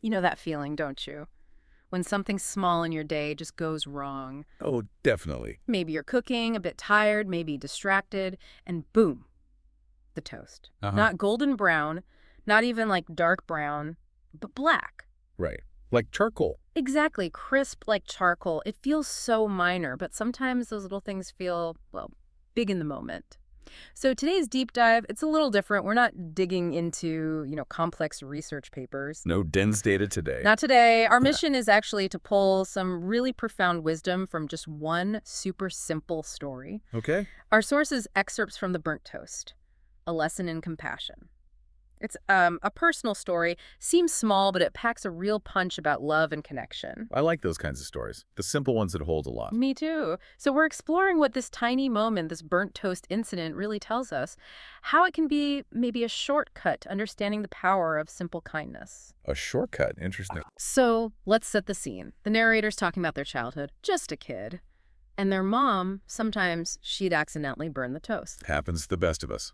You know that feeling, don't you? When something small in your day just goes wrong. Oh, definitely. Maybe you're cooking, a bit tired, maybe distracted, and boom, the toast. Uh-huh. Not golden brown, not even like dark brown, but black. Right. Like charcoal. Exactly, crisp like charcoal. It feels so minor, but sometimes those little things feel, well, big in the moment. So today's deep dive, it's a little different. We're not digging into, complex research papers. No dense data today. Not today. Our mission is actually to pull some really profound wisdom from just one super simple story. Okay. Our source is excerpts from The Burnt Toast, A Lesson in Compassion. It's a personal story, seems small, but it packs a real punch about love and connection. I like those kinds of stories. The simple ones that hold a lot. Me too. So we're exploring what this tiny moment, this burnt toast incident really tells us, how it can be maybe a shortcut to understanding the power of simple kindness. A shortcut. Interesting. So let's set the scene. The narrator's talking about their childhood, just a kid. And their mom, sometimes she'd accidentally burn the toast. Happens to the best of us.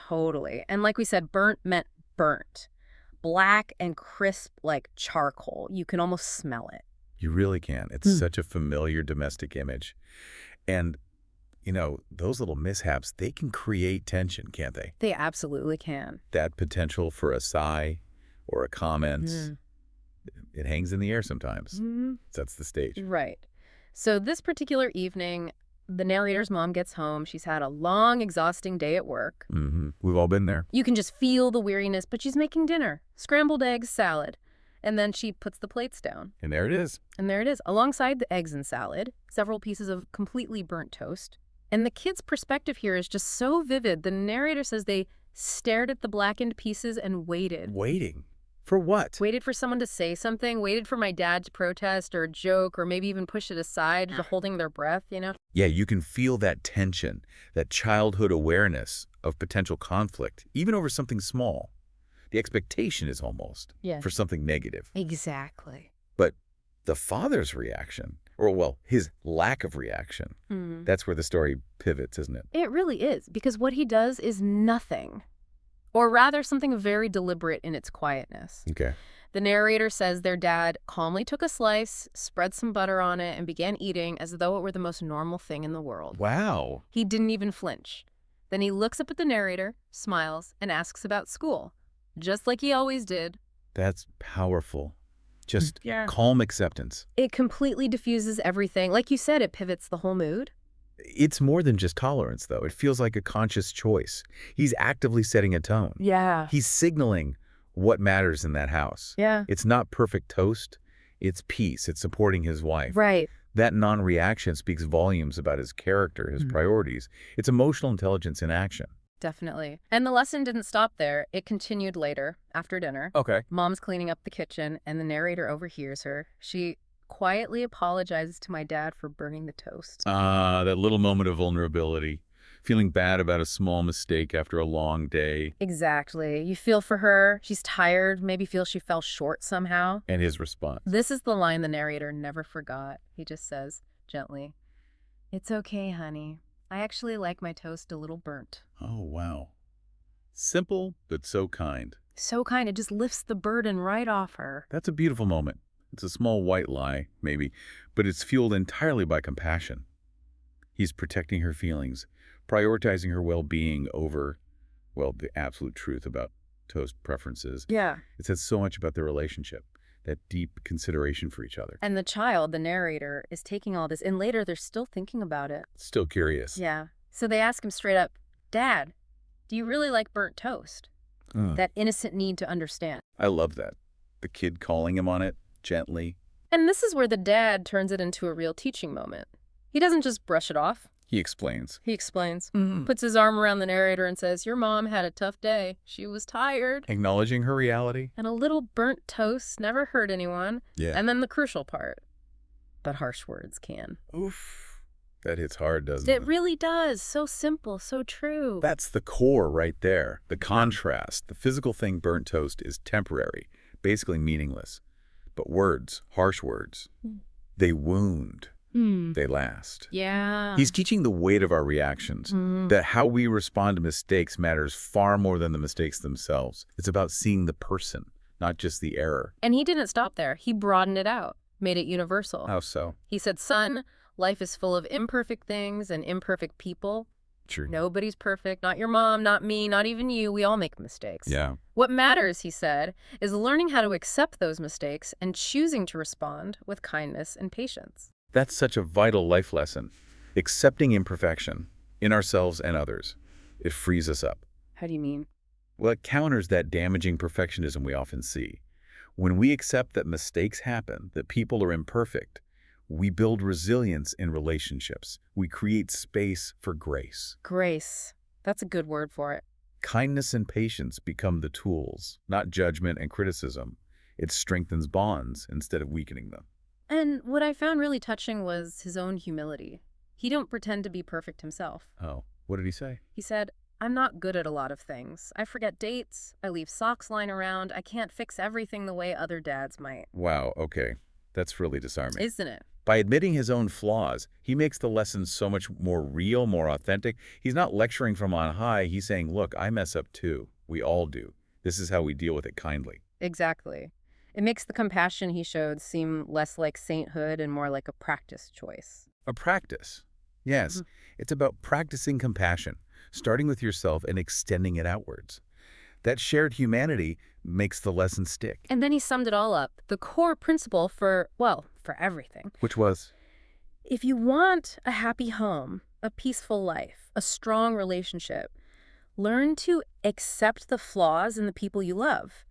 Totally. And like we said, burnt meant burnt. Black and crisp like charcoal. You can almost smell it. You really can. It's such a familiar domestic image. And, those little mishaps, they can create tension, can't they? They absolutely can. That potential for a sigh or a comment, it hangs in the air sometimes. Sets the stage. Right. So this particular evening, the narrator's mom gets home. She's had a long, exhausting day at work. We've all been there. You can just feel the weariness, but she's making dinner. Scrambled eggs, salad. And then she puts the plates down. And there it is. And there it is. Alongside the eggs and salad, several pieces of completely burnt toast. And the kid's perspective here is just so vivid. The narrator says they stared at the blackened pieces and waited. Waiting? For what? Waited for someone to say something, waited for my dad to protest or joke or maybe even push it aside, holding their breath, Yeah, you can feel that tension, that childhood awareness of potential conflict, even over something small. The expectation is almost for something negative. Exactly. But the father's reaction, or his lack of reaction, that's where the story pivots, isn't it? It really is, because what he does is nothing. Or rather, something very deliberate in its quietness. Okay. The narrator says their dad calmly took a slice, spread some butter on it, and began eating as though it were the most normal thing in the world. Wow. He didn't even flinch. Then he looks up at the narrator, smiles, and asks about school, just like he always did. That's powerful. Just calm acceptance. It completely diffuses everything. Like you said, it pivots the whole mood. It's more than just tolerance, though. It feels like a conscious choice. He's actively setting a tone. Yeah. He's signaling what matters in that house. Yeah. It's not perfect toast. It's peace. It's supporting his wife. Right. That non-reaction speaks volumes about his character, his priorities. It's emotional intelligence in action. Definitely. And the lesson didn't stop there. It continued later, after dinner. Okay. Mom's cleaning up the kitchen, and the narrator overhears her. She quietly apologizes to my dad for burning the toast. That little moment of vulnerability. Feeling bad about a small mistake after a long day. Exactly. You feel for her. She's tired, maybe feels she fell short somehow. And his response. This is the line the narrator never forgot. He just says, gently, "It's okay, honey. I actually like my toast a little burnt." Oh, wow. Simple, but so kind. So kind. It just lifts the burden right off her. That's a beautiful moment. It's a small white lie, maybe, but it's fueled entirely by compassion. He's protecting her feelings, prioritizing her well-being over, the absolute truth about toast preferences. Yeah. It says so much about their relationship, that deep consideration for each other. And the child, the narrator, is taking all this, and later they're still thinking about it. Still curious. Yeah. So they ask him straight up, "Dad, do you really like burnt toast?" That innocent need to understand. I love that. The kid calling him on it, gently. And this is where the dad turns it into a real teaching moment. He doesn't just brush it off. He explains. He explains, puts his arm around the narrator and says, "Your mom had a tough day. She was tired. Acknowledging her reality. And a little burnt toast never hurt anyone." Yeah. And then the crucial part. But harsh words can. Oof. That hits hard, doesn't It it? really does. So simple, so true. That's the core right there. The contrast. The physical thing, burnt toast, is temporary, basically meaningless. But words, harsh words, they wound. They last. Yeah. He's teaching the weight of our reactions, that how we respond to mistakes matters far more than the mistakes themselves. It's about seeing the person, not just the error. And he didn't stop there. He broadened it out, made it universal. How so? He said, son, life is full of imperfect things and imperfect people. True. Nobody's perfect. Not your mom, not me, not even you. We all make mistakes. Yeah. What matters, he said, is learning how to accept those mistakes and choosing to respond with kindness and patience. That's such a vital life lesson. Accepting imperfection in ourselves and others. It frees us up. How do you mean? Well, it counters that damaging perfectionism we often see. When we accept that mistakes happen, that people are imperfect, we build resilience in relationships. We create space for grace. Grace. That's a good word for it. Kindness and patience become the tools, not judgment and criticism. It strengthens bonds instead of weakening them. And what I found really touching was his own humility. He don't pretend to be perfect himself. Oh, what did he say? He said, I'm not good at a lot of things. I forget dates. I leave socks lying around. I can't fix everything the way other dads might. Wow, okay. That's really disarming. Isn't it? By admitting his own flaws, he makes the lesson so much more real, more authentic. He's not lecturing from on high. He's saying, look, I mess up too. We all do. This is how we deal with it kindly. Exactly. It makes the compassion he showed seem less like sainthood and more like a practice choice. A practice. Yes, it's about practicing compassion, starting with yourself and extending it outwards. That shared humanity makes the lesson stick. And then he summed it all up. The core principle for everything. Which was? If you want a happy home, a peaceful life, a strong relationship, learn to accept the flaws in the people you love.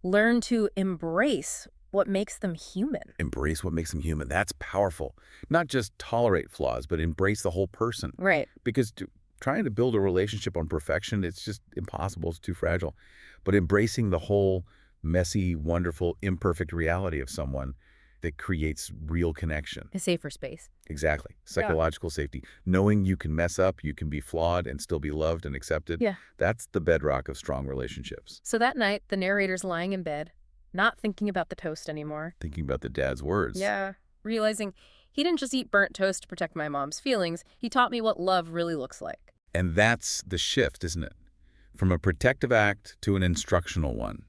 Learn to embrace what makes them human. Embrace what makes them human. That's powerful. Not just tolerate flaws, but embrace the whole person. Right. Because trying to build a relationship on perfection, it's just impossible. It's too fragile. But embracing the whole messy, wonderful, imperfect reality of someone that creates real connection. A safer space. Exactly. Psychological safety. Knowing you can mess up, you can be flawed and still be loved and accepted. Yeah. That's the bedrock of strong relationships. So that night, the narrator's lying in bed, not thinking about the toast anymore. Thinking about the dad's words. Yeah. Realizing he didn't just eat burnt toast to protect my mom's feelings. He taught me what love really looks like. And that's the shift, isn't it? From a protective act to an instructional one.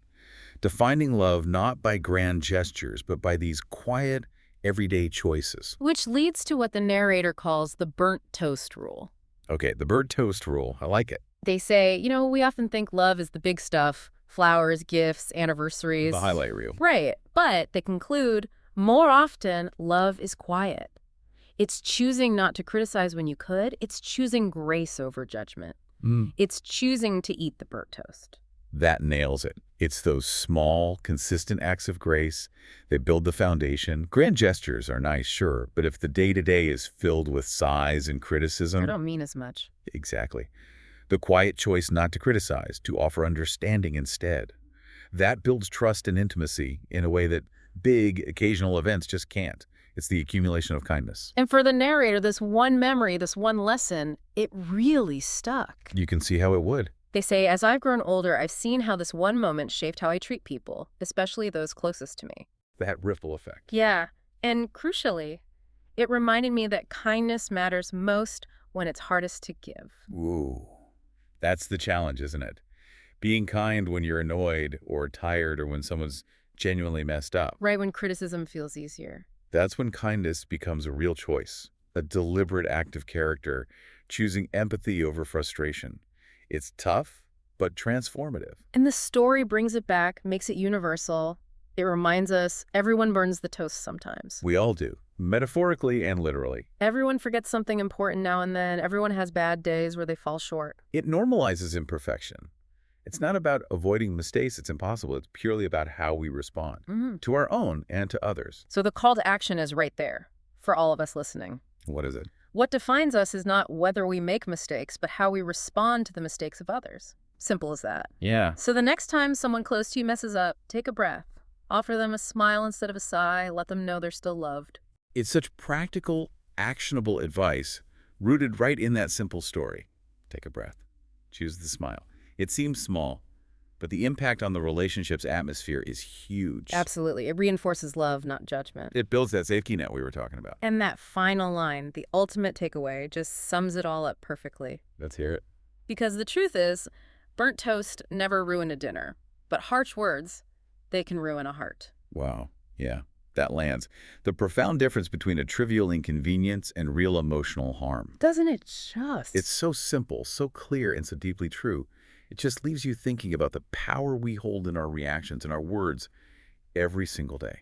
Defining love not by grand gestures, but by these quiet, everyday choices. Which leads to what the narrator calls the burnt toast rule. Okay, the burnt toast rule. I like it. They say, we often think love is the big stuff, flowers, gifts, anniversaries. The highlight reel. Right. But they conclude, more often, love is quiet. It's choosing not to criticize when you could. It's choosing grace over judgment. It's choosing to eat the burnt toast. That nails it. It's those small, consistent acts of grace. They build the foundation. Grand gestures are nice, sure, but if the day-to-day is filled with sighs and criticism... I don't mean as much. Exactly. The quiet choice not to criticize, to offer understanding instead. That builds trust and intimacy in a way that big, occasional events just can't. It's the accumulation of kindness. And for the narrator, this one memory, this one lesson, it really stuck. You can see how it would. They say, as I've grown older, I've seen how this one moment shaped how I treat people, especially those closest to me. That ripple effect. Yeah, and crucially, it reminded me that kindness matters most when it's hardest to give. Ooh, that's the challenge, isn't it? Being kind when you're annoyed or tired or when someone's genuinely messed up. Right when criticism feels easier. That's when kindness becomes a real choice, a deliberate act of character, choosing empathy over frustration. It's tough, but transformative. And the story brings it back, makes it universal. It reminds us everyone burns the toast sometimes. We all do, metaphorically and literally. Everyone forgets something important now and then. Everyone has bad days where they fall short. It normalizes imperfection. It's not about avoiding mistakes. It's impossible. It's purely about how we respond to our own and to others. So the call to action is right there for all of us listening. What is it? What defines us is not whether we make mistakes, but how we respond to the mistakes of others. Simple as that. Yeah. So the next time someone close to you messes up, take a breath. Offer them a smile instead of a sigh. Let them know they're still loved. It's such practical, actionable advice rooted right in that simple story. Take a breath. Choose the smile. It seems small, but the impact on the relationship's atmosphere is huge. Absolutely. It reinforces love, not judgment. It builds that safety net we were talking about. And that final line, the ultimate takeaway, just sums it all up perfectly. Let's hear it. Because the truth is, burnt toast never ruined a dinner, but harsh words, they can ruin a heart. Wow. Yeah, that lands. The profound difference between a trivial inconvenience and real emotional harm. Doesn't it It's just? so simple, so clear, and so deeply true. It just leaves you thinking about the power we hold in our reactions and our words every single day.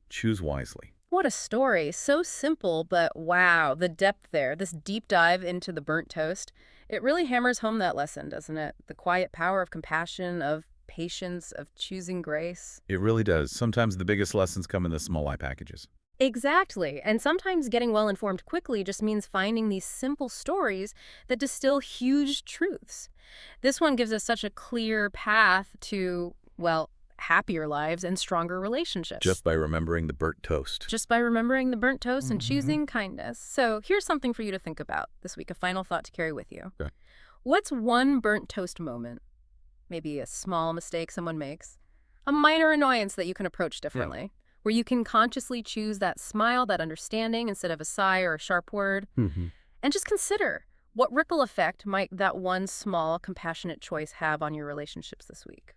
Choose wisely. What a story. So simple, but wow, the depth there, this deep dive into the burnt toast, it really hammers home that lesson, doesn't it? The quiet power of compassion, of patience, of choosing grace. It really does. Sometimes the biggest lessons come in the small eye packages. Exactly. And sometimes getting well informed quickly just means finding these simple stories that distill huge truths. This one gives us such a clear path to, well, happier lives and stronger relationships Just by remembering the burnt toast. just by remembering the burnt toast and Hmm. choosing kindness. So here's something for you to think about this week, a final thought to carry with you. Okay. What's one burnt toast moment, maybe a small mistake someone makes, a minor annoyance that you can approach Yeah. differently, where you can consciously choose that smile, that understanding instead of a sigh or a sharp word, Hmm. and just consider what ripple effect might that one small, compassionate choice have on your relationships this week?